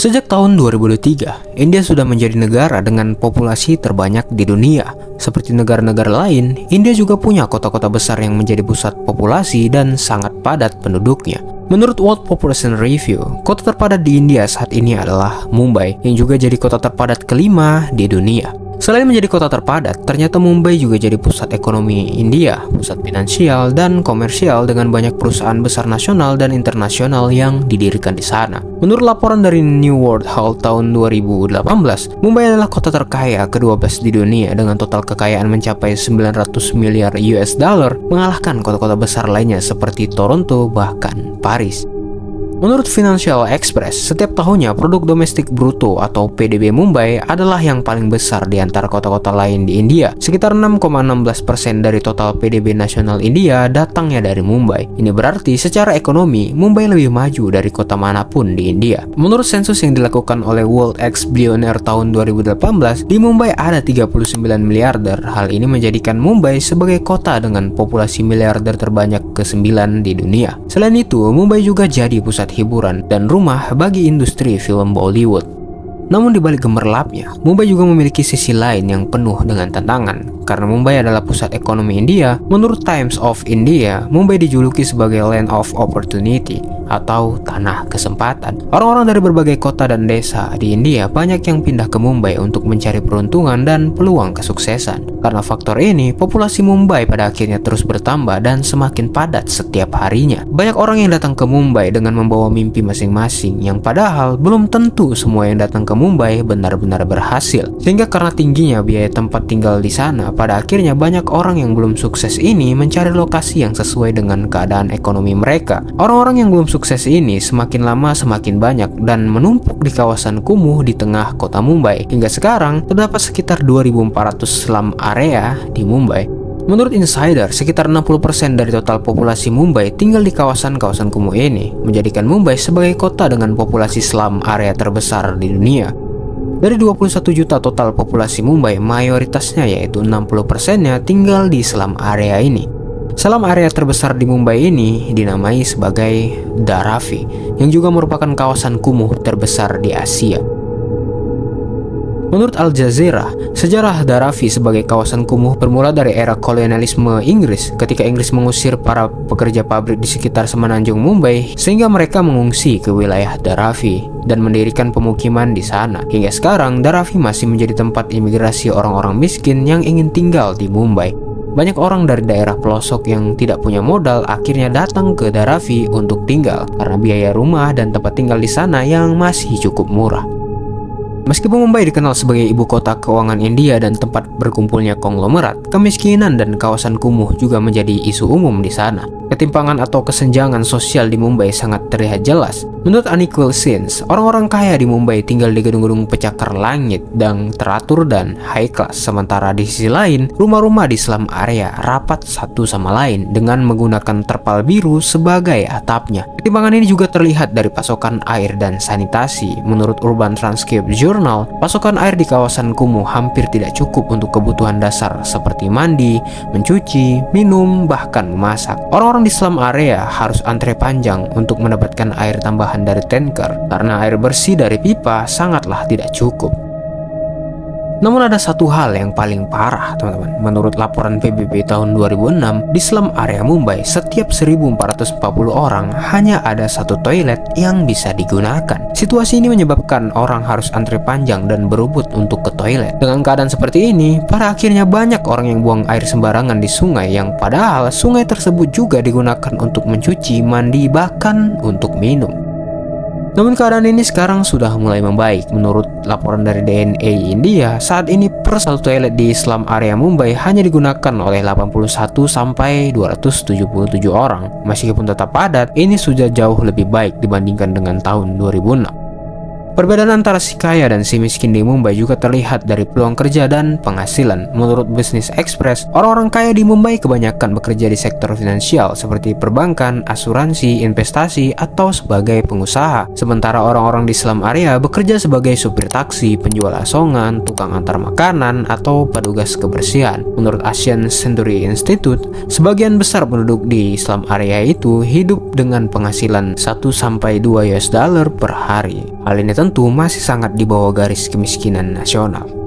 Sejak tahun 2003, India sudah menjadi negara dengan populasi terbanyak di dunia. Seperti negara-negara lain, India juga punya kota-kota besar yang menjadi pusat populasi dan sangat padat penduduknya. Menurut World Population Review, kota terpadat di India saat ini adalah Mumbai, yang juga jadi kota terpadat kelima di dunia. Selain menjadi kota terpadat, ternyata Mumbai juga jadi pusat ekonomi India, pusat finansial dan komersial dengan banyak perusahaan besar nasional dan internasional yang didirikan di sana. Menurut laporan dari New World Health tahun 2018, Mumbai adalah kota terkaya ke-12 di dunia dengan total kekayaan mencapai 900 miliar US dollar, mengalahkan kota-kota besar lainnya seperti Toronto bahkan Paris. Menurut Financial Express, setiap tahunnya produk domestik bruto atau PDB Mumbai adalah yang paling besar di antara kota-kota lain di India. Sekitar 6,16% dari total PDB nasional India datangnya dari Mumbai. Ini berarti secara ekonomi, Mumbai lebih maju dari kota manapun di India. Menurut sensus yang dilakukan oleh World X Billionaire tahun 2018, di Mumbai ada 39 miliarder. Hal ini menjadikan Mumbai sebagai kota dengan populasi miliarder terbanyak ke-9 di dunia. Selain itu, Mumbai juga jadi pusat hiburan dan rumah bagi industri film Bollywood. Namun di balik gemerlapnya, Mumbai juga memiliki sisi lain yang penuh dengan tantangan. Karena Mumbai adalah pusat ekonomi India, menurut Times of India, Mumbai dijuluki sebagai Land of Opportunity atau tanah kesempatan. Orang-orang dari berbagai kota dan desa di India banyak yang pindah ke Mumbai untuk mencari peruntungan dan peluang kesuksesan. Karena faktor ini, populasi Mumbai pada akhirnya terus bertambah dan semakin padat setiap harinya. Banyak orang yang datang ke Mumbai dengan membawa mimpi masing-masing, yang padahal belum tentu semua yang datang ke Mumbai benar-benar berhasil. Sehingga karena tingginya biaya tempat tinggal di sana, pada akhirnya banyak orang yang belum sukses ini mencari lokasi yang sesuai dengan keadaan ekonomi mereka. Orang-orang yang belum sukses ini semakin lama semakin banyak dan menumpuk di kawasan kumuh di tengah kota Mumbai. Hingga sekarang terdapat sekitar 2.400 slum area di Mumbai. Menurut insider, sekitar 60% dari total populasi Mumbai tinggal di kawasan-kawasan kumuh ini, menjadikan Mumbai sebagai kota dengan populasi slum area terbesar di dunia. Dari 21 juta total populasi Mumbai, mayoritasnya yaitu 60%-nya tinggal di slum area ini. Slum area terbesar di Mumbai ini dinamai sebagai Dharavi, yang juga merupakan kawasan kumuh terbesar di Asia. Menurut Al Jazeera, sejarah Dharavi sebagai kawasan kumuh bermula dari era kolonialisme Inggris ketika Inggris mengusir para pekerja pabrik di sekitar semenanjung Mumbai sehingga mereka mengungsi ke wilayah Dharavi dan mendirikan pemukiman di sana. Hingga sekarang, Dharavi masih menjadi tempat imigrasi orang-orang miskin yang ingin tinggal di Mumbai. Banyak orang dari daerah pelosok yang tidak punya modal akhirnya datang ke Dharavi untuk tinggal karena biaya rumah dan tempat tinggal di sana yang masih cukup murah. Meskipun Mumbai dikenal sebagai ibu kota keuangan India dan tempat berkumpulnya konglomerat, kemiskinan dan kawasan kumuh juga menjadi isu umum di sana. Ketimpangan atau kesenjangan sosial di Mumbai sangat terlihat jelas. Menurut Unequal Scenes, orang-orang kaya di Mumbai tinggal di gedung-gedung pecakar langit dan teratur dan high class. Sementara di sisi lain, rumah-rumah di slum area rapat satu sama lain dengan menggunakan terpal biru sebagai atapnya. Ketimpangan ini juga terlihat dari pasokan air dan sanitasi. Menurut Urban Transcript Journal, pasokan air di kawasan kumuh hampir tidak cukup untuk kebutuhan dasar seperti mandi, mencuci, minum, bahkan memasak. Orang-orang di slum area harus antre panjang untuk mendapatkan air tambahan dari tanker karena air bersih dari pipa sangatlah tidak cukup. Namun ada satu hal yang paling parah, teman-teman. Menurut laporan PBB tahun 2006, di slum area Mumbai, setiap 1.440 orang hanya ada satu toilet yang bisa digunakan. Situasi ini menyebabkan orang harus antre panjang dan berebut untuk ke toilet. Dengan keadaan seperti ini, pada akhirnya banyak orang yang buang air sembarangan di sungai, yang padahal sungai tersebut juga digunakan untuk mencuci, mandi, bahkan untuk minum. Namun keadaan ini sekarang sudah mulai membaik. Menurut laporan dari DNA India, saat ini per satu toilet di slum area Mumbai hanya digunakan oleh 81 sampai 277 orang. Meskipun tetap padat, ini sudah jauh lebih baik dibandingkan dengan tahun 2006. Perbedaan antara si kaya dan si miskin di Mumbai juga terlihat dari peluang kerja dan penghasilan. Menurut Business Express, orang-orang kaya di Mumbai kebanyakan bekerja di sektor finansial seperti perbankan, asuransi, investasi, atau sebagai pengusaha. Sementara orang-orang di slum area bekerja sebagai supir taksi, penjual asongan, tukang antar makanan, atau petugas kebersihan. Menurut Asian Century Institute, sebagian besar penduduk di slum area itu hidup dengan penghasilan 1-2 US dollar per hari. Hal ini tentu masih sangat di bawah garis kemiskinan nasional.